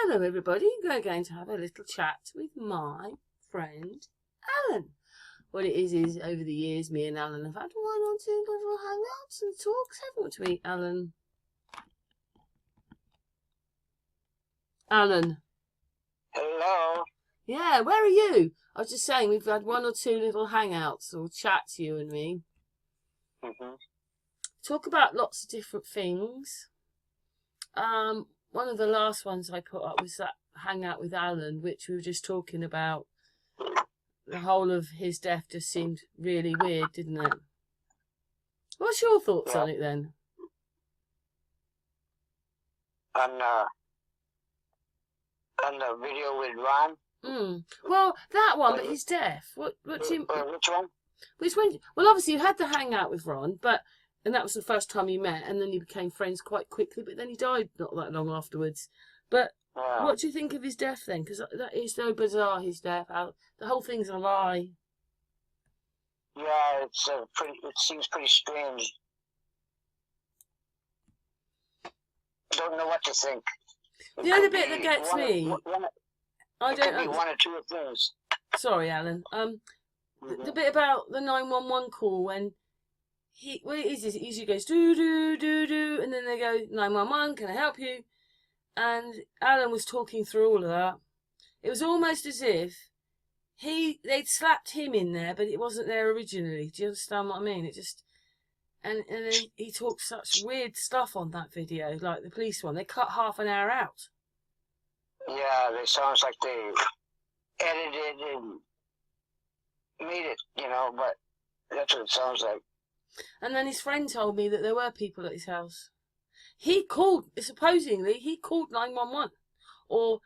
Hello everybody, we're going to have a little chat with my friend Alan. What it is over the years me and Alan have had one or two little hangouts and talks, haven't we, Alan? Alan. Hello. Yeah, where are you? I was just saying we've had one or two little hangouts or chats, you and me. Talk about lots of different things. One of the last ones I put up was that hangout with Alan, which we were just talking about. The whole of his death just seemed really weird, didn't it? What's your thoughts on it then? On the video with Ron? Well, that one, but his death. What do you... Which one? Which one? Well, obviously you had the hangout with Ron, and that was the first time you met, and then you became friends quite quickly, but then he died not that long afterwards. But what do you think of his death then? Because that is so bizarre, his death. The whole thing's a lie. Yeah, it seems pretty strange. Don't know what to think. The only bit that gets me... I don't know. It could be one or two things. Sorry, Alan. The bit about the 911 call when... What it is, it usually goes do, and then they go 911, can I help you? And Alan was talking through all of that. It was almost as if they'd slapped him in there, but it wasn't there originally. Do you understand what I mean? It just and then he talked such weird stuff on that video, like the police one. They cut half an hour out. Yeah, it sounds like they edited and made it, but that's what it sounds like. And then his friend told me that there were people at his house. Supposedly, he called 911. Or,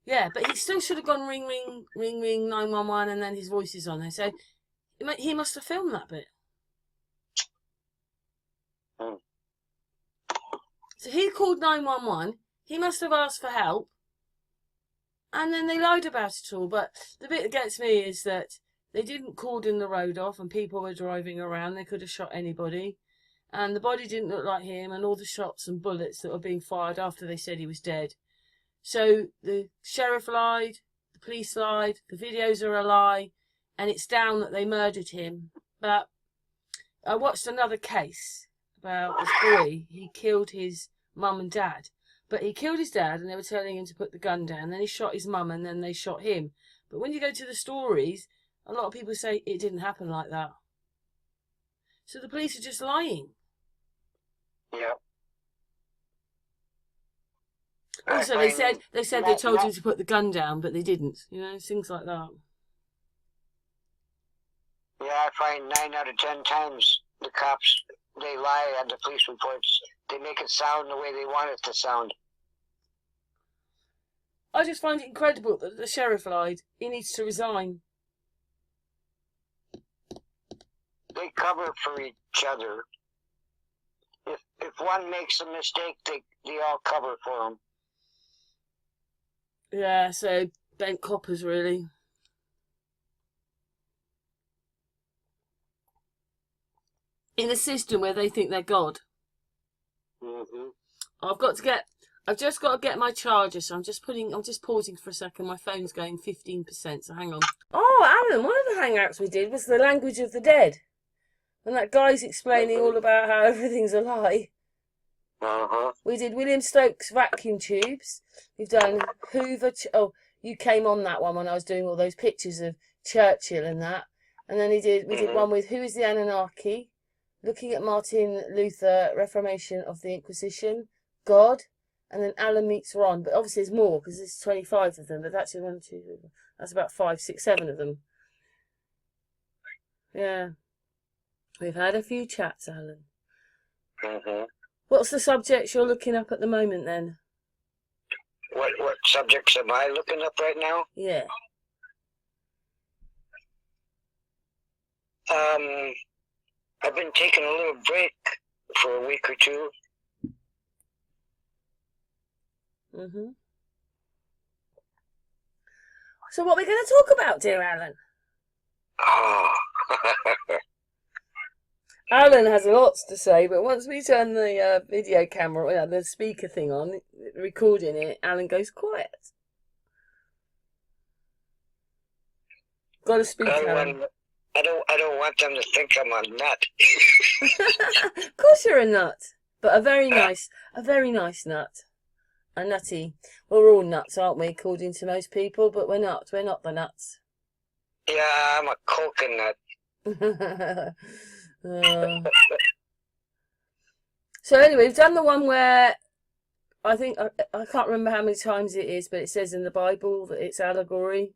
yeah, but he still should have gone ring, 911, and then his voice is on there. So, he must have filmed that bit. So he called 911. He must have asked for help. And then they lied about it all. But the bit that gets me is that they didn't cordon the road off and people were driving around. They could have shot anybody. And the body didn't look like him, and all the shots and bullets that were being fired after they said he was dead. So the sheriff lied, the police lied, the videos are a lie, and it's down that they murdered him. But I watched another case about this boy. He killed his mum and dad. But he killed his dad and they were telling him to put the gun down. Then he shot his mum and then they shot him. But when you go to the stories, a lot of people say it didn't happen like that. So the police are just lying. Yeah. Also, they said they told him to put the gun down, but they didn't. Things like that. Yeah, I find 9 out of 10 times the cops, they lie on the police reports. They make it sound the way they want it to sound. I just find it incredible that the sheriff lied. He needs to resign. They cover for each other. If one makes a mistake, they all cover for him. Yeah, so bent coppers, really. In a system where they think they're God. I've just got to get my charger, so I'm just pausing for a second. My phone's going 15%, so hang on. Oh, Alan, one of the hangouts we did was the language of the dead. And that guy's explaining all about how everything's a lie. We did William Stokes vacuum tubes. We've done Hoover. You came on that one when I was doing all those pictures of Churchill and that. And then we did one with Who is the Anunnaki? Looking at Martin Luther, Reformation of the Inquisition, God, and then Alan meets Ron. But obviously there's more because there's 25 of them. But that's that's about 5, 6, 7 of them. Yeah. We've had a few chats, Alan. What's the subjects you're looking up at the moment, then? What subjects am I looking up right now? Yeah. I've been taking a little break for a week or two. So what are we going to talk about, dear Alan? Oh. Alan has lots to say, but once we turn the video camera, the speaker thing on, recording it, Alan goes quiet. Got to speak, Alan. I don't want them to think I'm a nut. Of course you're a nut, but a very nice nut. A nutty. Well, we're all nuts, aren't we, according to most people? But we're not. We're not the nuts. Yeah, I'm a coconut. So anyway, we've done the one where I think I can't remember how many times it is, but it says in the Bible that it's allegory.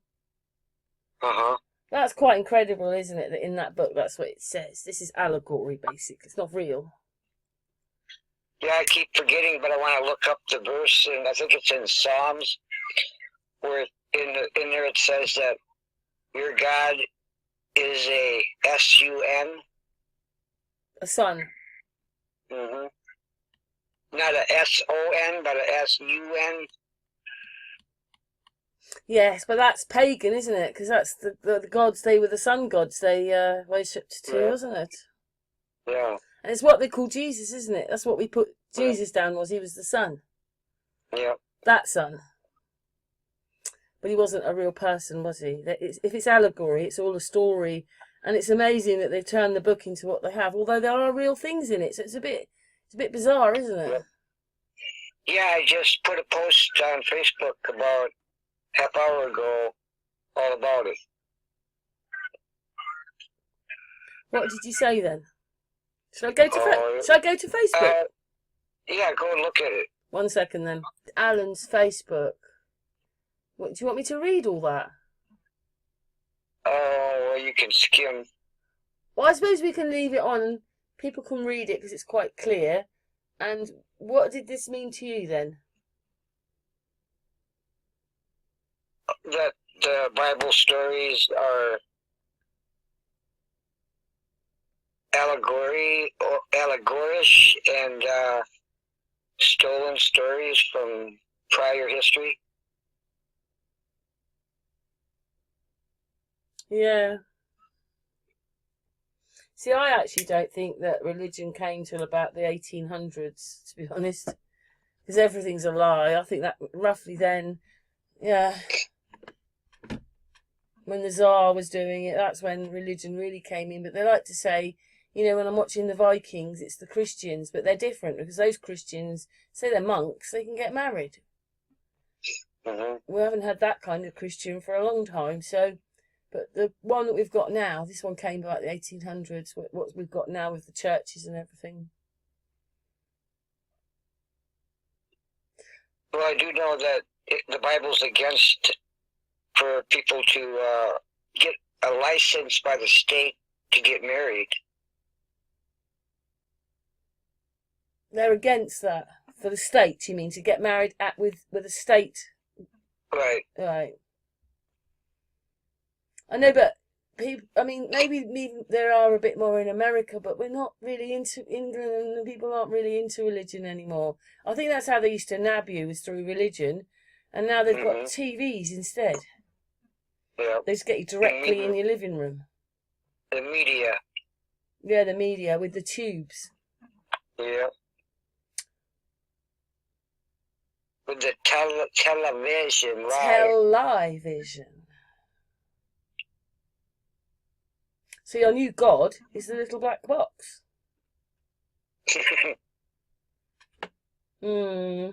That's quite incredible, isn't it? That in that book, that's what it says. This is allegory, basically. It's not real. Yeah, I keep forgetting, but I want to look up the verse, and I think it's in Psalms, where in there it says that your God is a S-U-N. A son. Mm-hmm. Not a S-O-N, but a S-U-N. Yes, but that's pagan, isn't it? Because that's the gods, they were the sun gods they worshipped too, wasn't it? Yeah. And it's what they call Jesus, isn't it? That's what we put Jesus down, was he was the son. Yeah. That son. But he wasn't a real person, was he? If it's allegory, it's all a story. And it's amazing that they've turned the book into what they have, although there are real things in it. So it's a bit bizarre, isn't it? Yeah, I just put a post on Facebook about half hour ago all about it. What did you say then? Should I go to Facebook? Yeah, go and look at it. 1 second then. Alan's Facebook. What, do you want me to read all that? Oh, well, you can skim. Well, I suppose we can leave it on and people can read it because it's quite clear. And what did this mean to you then? That the Bible stories are allegorish and stolen stories from prior history. Yeah. See, I actually don't think that religion came till about the 1800s, to be honest. Because everything's a lie. I think that roughly then, yeah, when the Tsar was doing it, that's when religion really came in. But they like to say, when I'm watching the Vikings, it's the Christians, but they're different because those Christians, say they're monks, they can get married. Mm-hmm. We haven't had that kind of Christian for a long time, so... But the one that we've got now, this one came about the 1800s, what we've got now with the churches and everything. Well, I do know that the Bible's against for people to get a license by the state to get married. They're against that. For the state, you mean, to get married with a state? Right. Right. I know, but people, I mean, maybe there are a bit more in America, but we're not really into England, and the people aren't really into religion anymore. I think that's how they used to nab you, was through religion, and now they've got TVs instead. Yeah. They just get you directly in your living room. The media. Yeah, the media with the tubes. Yeah. With the television, right? Television. So your new god is the little black box. Yeah,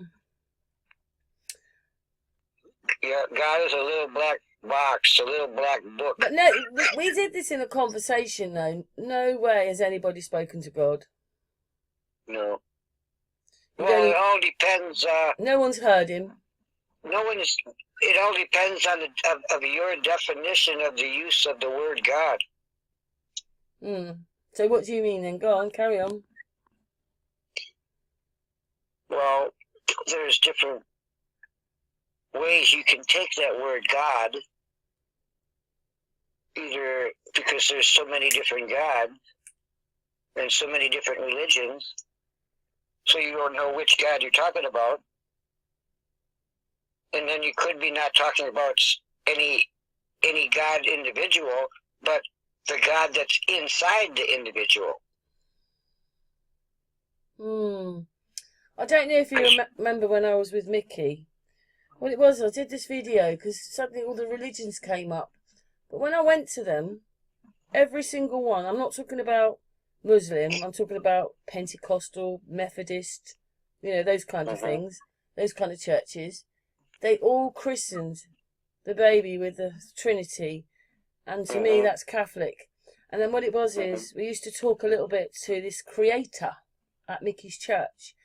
God is a little black box, a little black book. But no, we did this in a conversation though. No way has anybody spoken to God. No. Well, it all depends. No one's heard him. It all depends on your definition of the use of the word God. So what do you mean then? Go on, carry on. Well, there's different ways you can take that word God. Either because there's so many different gods and so many different religions, so you don't know which God you're talking about. And then you could be not talking about any God individual, but the God that's inside the individual. I don't know if you remember when I was with Mickey. What it was, I did this video because suddenly all the religions came up. But when I went to them, every single one, I'm not talking about Muslim, I'm talking about Pentecostal, Methodist, those kind of things, those kind of churches. They all christened the baby with the Trinity, and to me that's Catholic. And then what it was is, we used to talk a little bit to this creator at Mickey's church,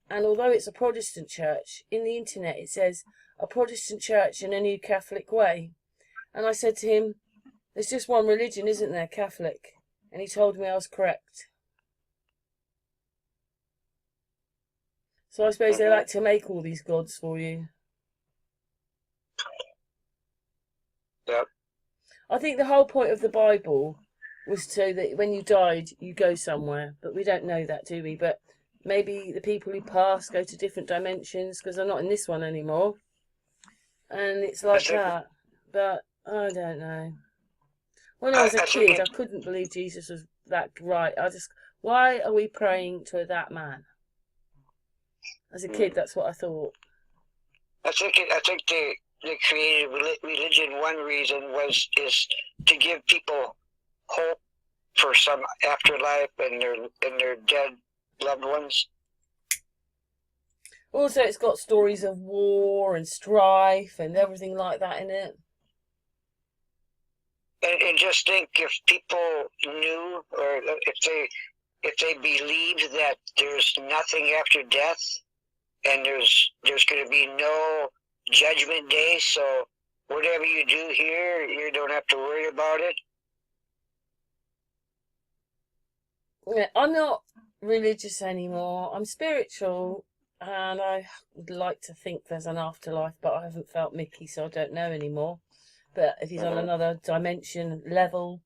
and although it's a Protestant church, in the internet it says, a Protestant church in a new Catholic way. And I said to him, there's just one religion, isn't there, Catholic? And he told me I was correct. So I suppose they like to make all these gods for you. Yep. I think the whole point of the Bible was so that when you died, you go somewhere. But we don't know that, do we? But maybe the people who pass go to different dimensions because they're not in this one anymore. And it's like that. But I don't know. When I was a kid, I couldn't believe Jesus was that right. Why are we praying to that man? As a kid, that's what I thought. I think they created religion. One reason is to give people hope for some afterlife and their dead loved ones. Also, it's got stories of war and strife and everything like that in it. And just think, if people knew, or if they believed that there's nothing after death, and there's going to be no judgment day, so whatever you do here, you don't have to worry about it. Yeah, I'm not religious anymore. I'm spiritual, and I would like to think there's an afterlife, but I haven't felt Mickey, so I don't know anymore. But if he's on another dimension level,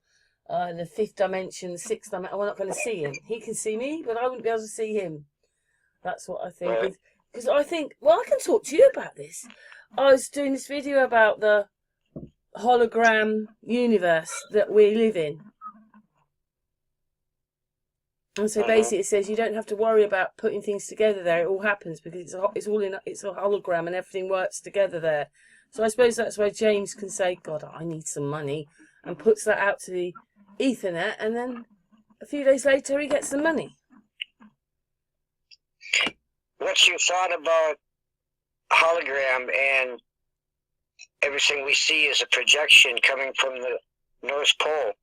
the fifth dimension, the sixth dimension, we're not going to see him. He can see me, but I wouldn't be able to see him. That's what I think. Because I think, well, I can talk to you about this. I was doing this video about the hologram universe that we live in. And so basically it says you don't have to worry about putting things together there. It all happens because it's a hologram and everything works together there. So I suppose that's where James can say, God, I need some money, and puts that out to the Ethernet, and then a few days later he gets the money. What's your thought about hologram and everything we see is a projection coming from the North Pole?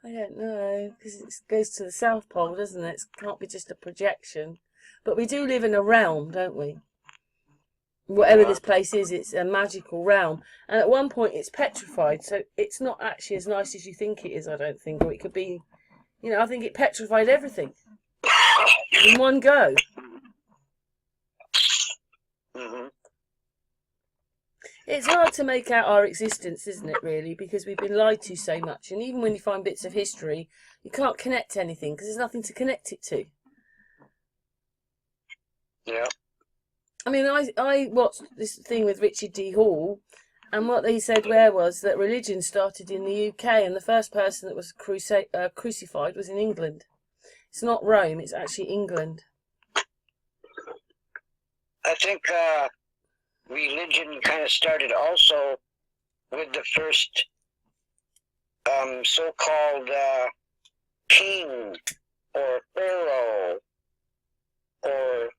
I don't know, because it goes to the South Pole, doesn't it? It can't be just a projection. But we do live in a realm, don't we? Whatever this place is, it's a magical realm. And at one point it's petrified, so it's not actually as nice as you think it is, I don't think. Or it could be, I think it petrified everything in one go. It's hard to make out our existence, isn't it, really? Because we've been lied to so much. And even when you find bits of history, you can't connect to anything because there's nothing to connect it to. Yeah. I mean, I watched this thing with Richard D. Hall, and what they said was that religion started in the UK, and the first person that was crucified was in England. It's not Rome, it's actually England. I think religion kind of started also with the first so-called king or pharaoh, or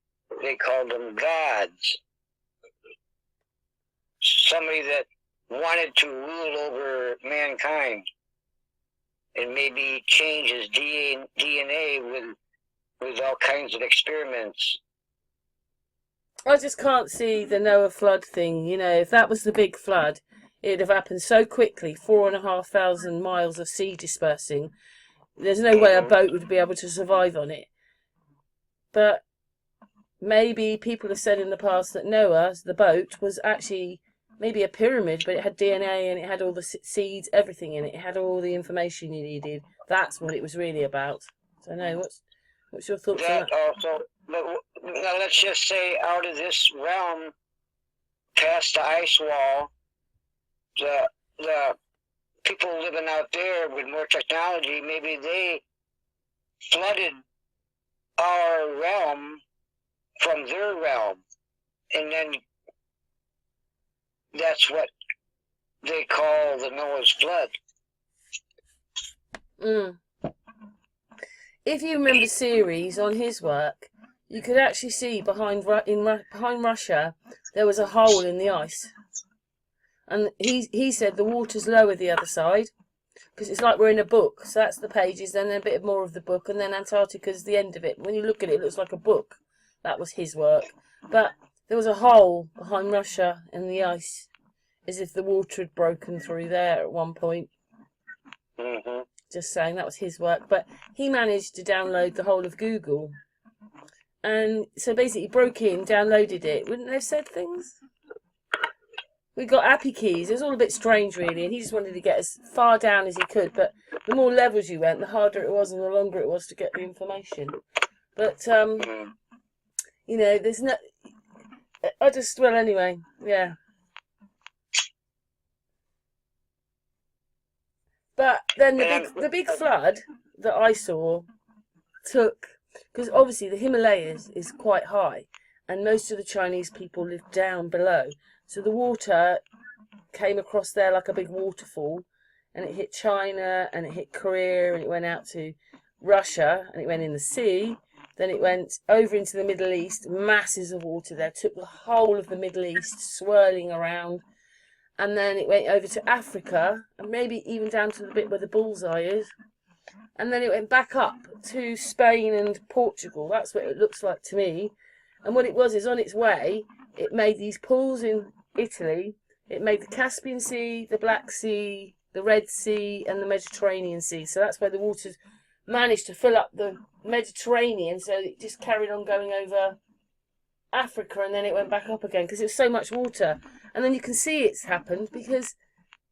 they called them gods. Somebody that wanted to rule over mankind and maybe change his DNA with all kinds of experiments. I just can't see the Noah flood thing. If that was the big flood, it'd have happened so quickly, 4,500 miles of sea dispersing. There's no way a boat would be able to survive on it. But maybe people have said in the past that Noah, the boat, was actually maybe a pyramid, but it had DNA and it had all the seeds, everything in it. It had all the information you needed. That's what it was really about. So, no, what's your thoughts on that? Also, now let's just say out of this realm, past the ice wall, the people living out there with more technology, maybe they flooded our realm from their realm. And then that's what they call the Noah's flood. Mm. If you remember the series on his work, you could actually see behind Russia there was a hole in the ice, and he said the water's lower the other side because it's like we're in a book. So that's the pages, then a bit more of the book, and then Antarctica's the end of it. When you look at it, it looks like a book. That was his work, but there was a hole behind Russia in the ice, as if the water had broken through there at one point. Mm-hmm. Just saying, that was his work, but he managed to download the whole of Google, and so basically he broke in, downloaded it. Wouldn't they have said things? We got API keys. It was all a bit strange, really, and he just wanted to get as far down as he could, but the more levels you went, the harder it was and the longer it was to get the information. But you know, there's no, well, anyway, yeah. But then the big flood that I saw took, because obviously the Himalayas is quite high, and most of the Chinese people live down below. So the water came across there like a big waterfall, and it hit China, and it hit Korea, and it went out to Russia, and it went in the sea. Then it went over into the Middle East, masses of water there, took the whole of the Middle East, swirling around. And then it went over to Africa, and maybe even down to the bit where the bullseye is. And then it went back up to Spain and Portugal. That's what it looks like to me. And what it was is, on its way, it made these pools in Italy. It made the Caspian Sea, the Black Sea, the Red Sea, and the Mediterranean Sea. So that's where the waters managed to fill up the Mediterranean. So it just carried on going over Africa, and then it went back up again because it was so much water. And then you can see it's happened because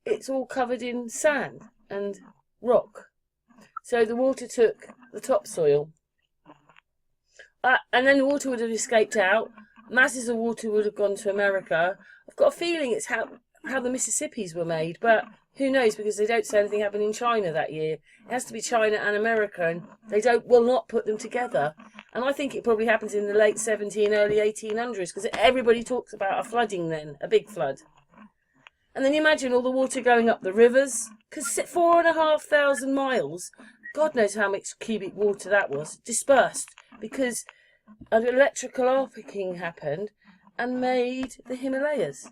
it's all covered in sand and rock. So the water took the topsoil. And then the water would have escaped out. Masses of water would have gone to America. I've got a feeling it's how the Mississippis were made, but who knows, because they don't say anything happened in China that year. It has to be China and America, and they will not put them together. And I think it probably happens in the late 1700s, early 1800s, because everybody talks about a flooding then, a big flood. And then you imagine all the water going up the rivers, because 4,500 miles, God knows how much cubic water that was, dispersed, because an electrical arcing happened and made the Himalayas,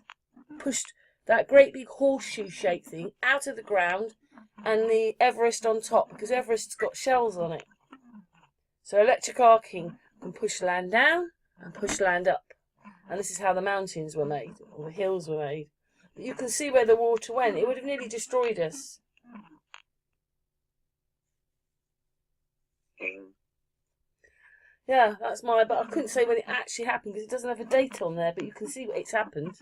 pushed that great big horseshoe-shaped thing out of the ground, and the Everest on top, because Everest's got shells on it. So electric arcing can push land down and push land up. And this is how the mountains were made, or the hills were made. But you can see where the water went. It would have nearly destroyed us. Yeah, that's but I couldn't say when it actually happened because it doesn't have a date on there, but you can see it's happened.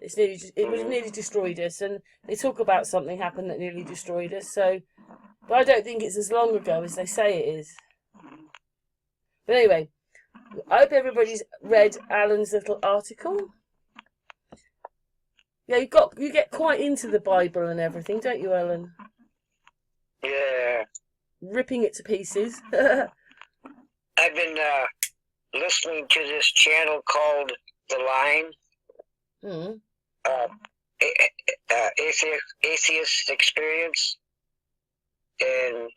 It would have nearly destroyed us, and they talk about something happened that nearly destroyed us, so, but I don't think it's as long ago as they say it is. But anyway, I hope everybody's read Alan's little article. Yeah, you get quite into the Bible and everything, don't you, Alan? Yeah. Ripping it to pieces. I've been listening to this channel called The Line. Mm. Atheist Experience. And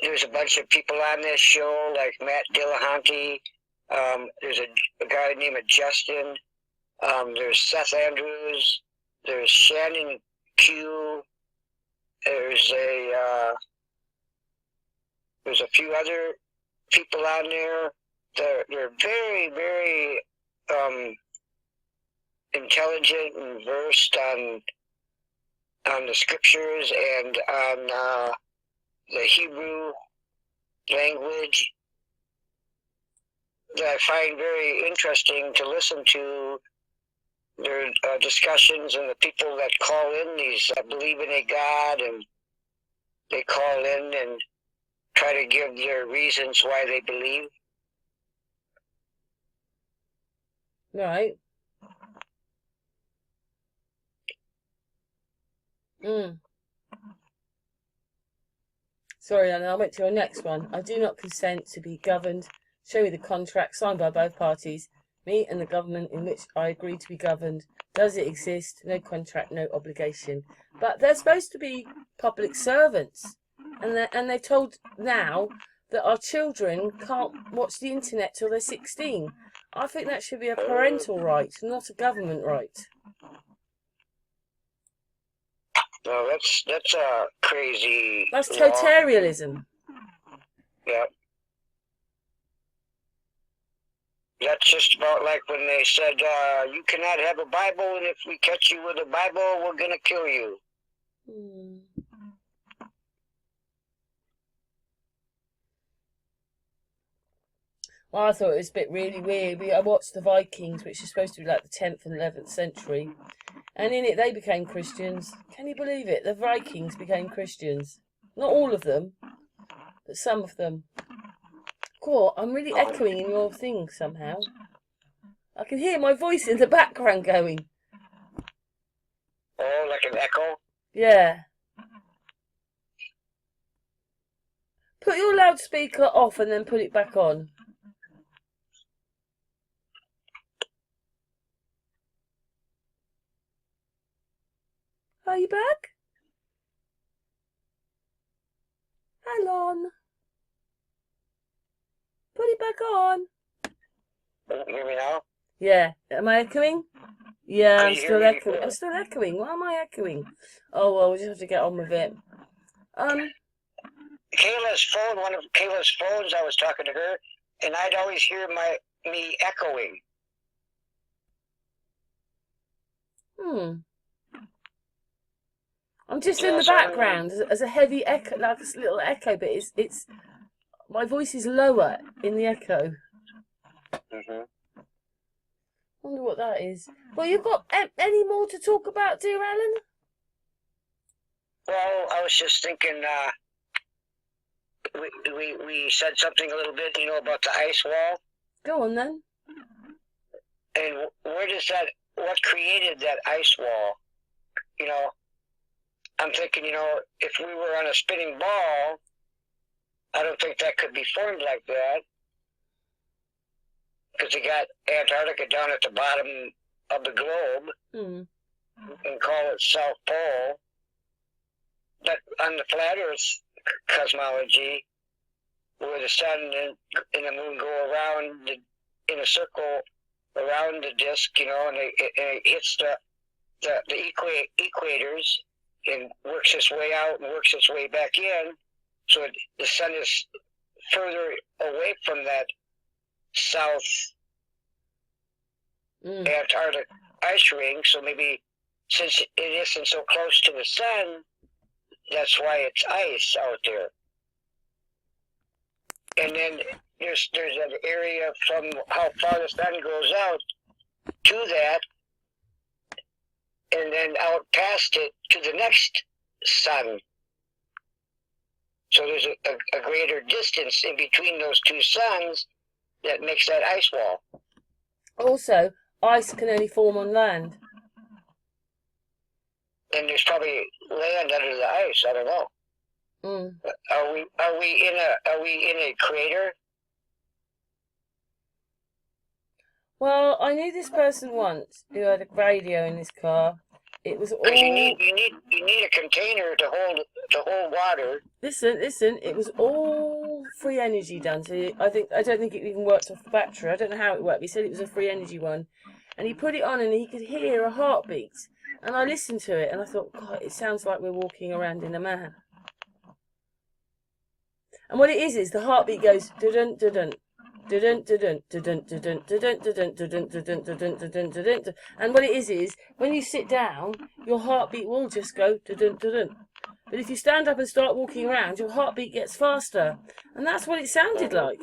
there's a bunch of people on this show, like Matt Dillahunty. There's a guy named Justin. There's Seth Andrews. There's Shannon Q. There's a few other people on there. They're very, very intelligent and versed on the scriptures and on the Hebrew language that I find very interesting to listen to. Their discussions and the people that call in these believe in a God, and they call in and try to give their reasons why they believe. Right. Sorry, Anna, I went to your next one. I do not consent to be governed. Show me the contract signed by both parties, me and the government, in which I agree to be governed. Does it exist? No contract, no obligation. But they're supposed to be public servants. And they're told now that our children can't watch the internet till they're 16. I think that should be a parental right, not a government right. No, that's a crazy. That's law. totalitarianism. Yeah. That's just about like when they said, you cannot have a Bible, and if we catch you with a Bible, we're going to kill you. Well, I thought it was a bit really weird. I watched the Vikings, which is supposed to be like the 10th and 11th century, and in it they became Christians. Can you believe it? The Vikings became Christians. Not all of them, but some of them. Cool, I'm really echoing in your thing somehow. I can hear my voice in the background going. Oh, like an echo? Yeah. Put your loudspeaker off and then put it back on. Are you back? Hang on. Put it back on. Hear me now? Yeah. Am I echoing? Yeah, Can I'm you still hear me? echoing. I'm still echoing. Why am I echoing? Oh, well, we'll just have to get on with it. Kayla's phone, one of Kayla's phones, I was talking to her, and I'd always hear me echoing. I'm just in the background as a heavy echo, like a little echo, but it's my voice is lower in the echo. Wonder what that is. Well, you've got any more to talk about, dear Alan? Well, I was just thinking, we said something a little bit, about the ice wall. Go on then. And what created that ice wall? I'm thinking, if we were on a spinning ball, I don't think that could be formed like that. Because you got Antarctica down at the bottom of the globe, and call it South Pole. But on the flat Earth cosmology, where the sun and the moon go around in a circle around the disk, and it hits the equators and works its way out and works its way back in, so the sun is further away from that south Antarctic ice ring, so maybe since it isn't so close to the sun, that's why it's ice out there. And then there's an area from how far the sun goes out to that, and then out past it to the next sun. So there's a greater distance in between those two suns that makes that ice wall. Also, ice can only form on land. And there's probably land under the ice. I don't know. Are we in a crater? Well, I knew this person once who had a radio in his car. It was all. You need a container to hold water. Listen. It was all free energy done. So I don't think it even worked off the battery. I don't know how it worked. He said it was a free energy one, and he put it on and he could hear a heartbeat. And I listened to it and I thought, God, it sounds like we're walking around in a man. And what it is the heartbeat goes dun dun dun. And what it is when you sit down, your heartbeat will just go dun. But if you stand up and start walking around, your heartbeat gets faster. And that's what it sounded like.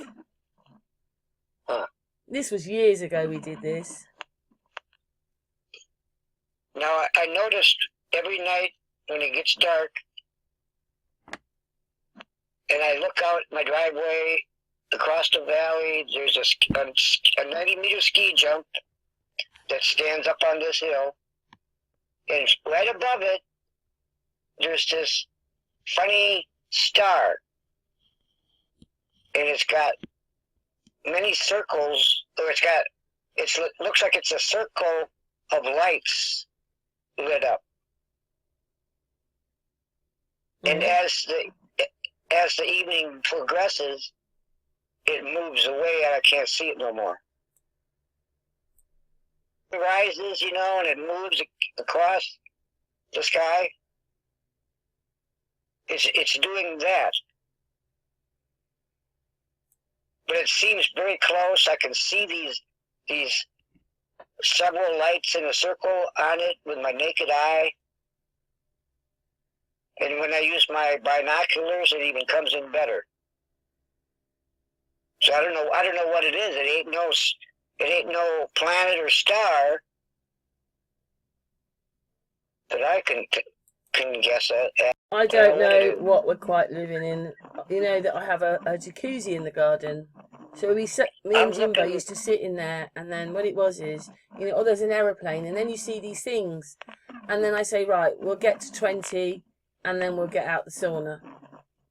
This was years ago we did this. Now, I noticed every night when it gets dark, and I look out my driveway across the valley, there's a 90-meter ski jump that stands up on this hill, and right above it, there's this funny star and it's got many circles, or it looks like it's a circle of lights lit up. And as the evening progresses, it moves away and I can't see it no more. It rises, you know, and it moves across the sky. It's doing that. But it seems very close. I can see these several lights in a circle on it with my naked eye. And when I use my binoculars, it even comes in better. So I don't know what it is. It ain't no planet or star that I can guess at. I don't know what we're quite living in. You know that I have a jacuzzi in the garden. So me and Jimbo used to sit in there, and then what it was is, you know, oh, there's an aeroplane, and then you see these things, and then I say, right, we'll get to 20, and then we'll get out the sauna.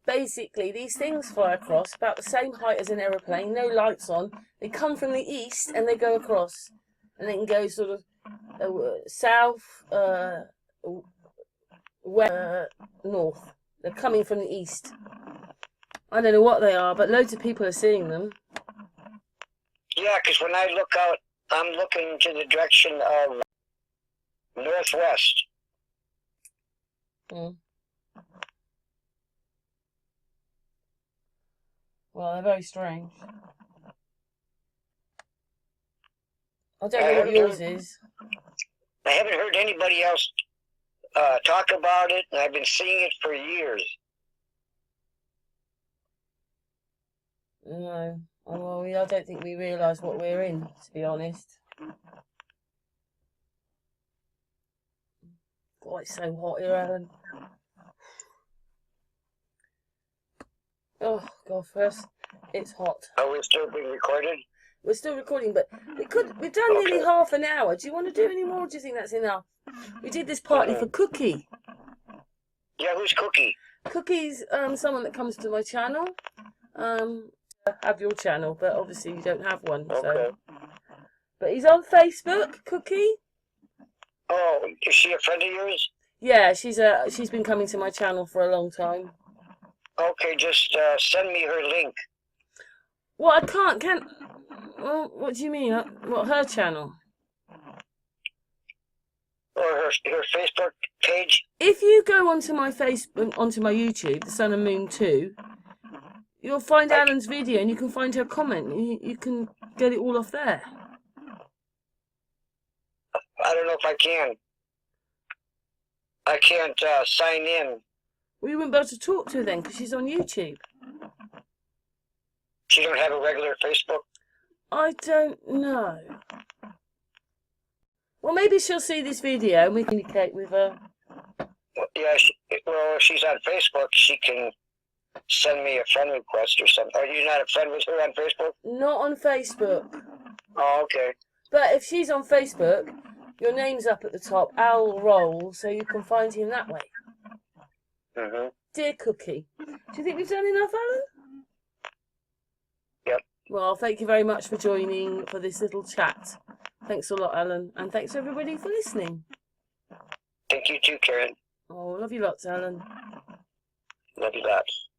Basically, these things fly across about the same height as an aeroplane, no lights on. They come from the east and they go across, and they can go sort of south, west, north. They're coming from the east. I don't know what they are, but loads of people are seeing them. Yeah, because when I look out, I'm looking to the direction of northwest. Well, they're very strange. I don't know what yours is. I haven't heard anybody else talk about it, and I've been seeing it for years. No. Well, I don't think we realise what we're in, to be honest. God, it's so hot here, Alan. Oh, God, first, it's hot. Are we still being recorded? We're still recording, but we've done nearly half an hour. Do you want to do any more, or do you think that's enough? We did this partly for Cookie. Yeah, who's Cookie? Cookie's someone that comes to my channel. Have your channel, but obviously you don't have one. So. Okay. But he's on Facebook, Cookie. Oh, is she a friend of yours? Yeah, she's been coming to my channel for a long time. Okay, just send me her link. Well, I can't. Well, what do you mean? What, her channel? Or her Facebook page? If you go onto my YouTube, The Sun and Moon 2, you'll find Alan's video and you can find her comment. You can get it all off there. I don't know if I can. I can't sign in. Well, you wouldn't be able to talk to her then because she's on YouTube. She don't have a regular Facebook? I don't know. Well, maybe she'll see this video and we can communicate with her. Yeah, well, if she's on Facebook, she can send me a friend request or something. Are you not a friend with her on Facebook? Not on Facebook. Oh, okay. But if she's on Facebook, your name's up at the top, Al Roll, so you can find him that way. Mm-hmm. Dear Cookie, do you think we've done enough, Alan? Yep. Well, thank you very much for joining for this little chat. Thanks a lot, Alan, and thanks everybody for listening. Thank you too, Karen. Oh, love you lots, Alan. Love you lots.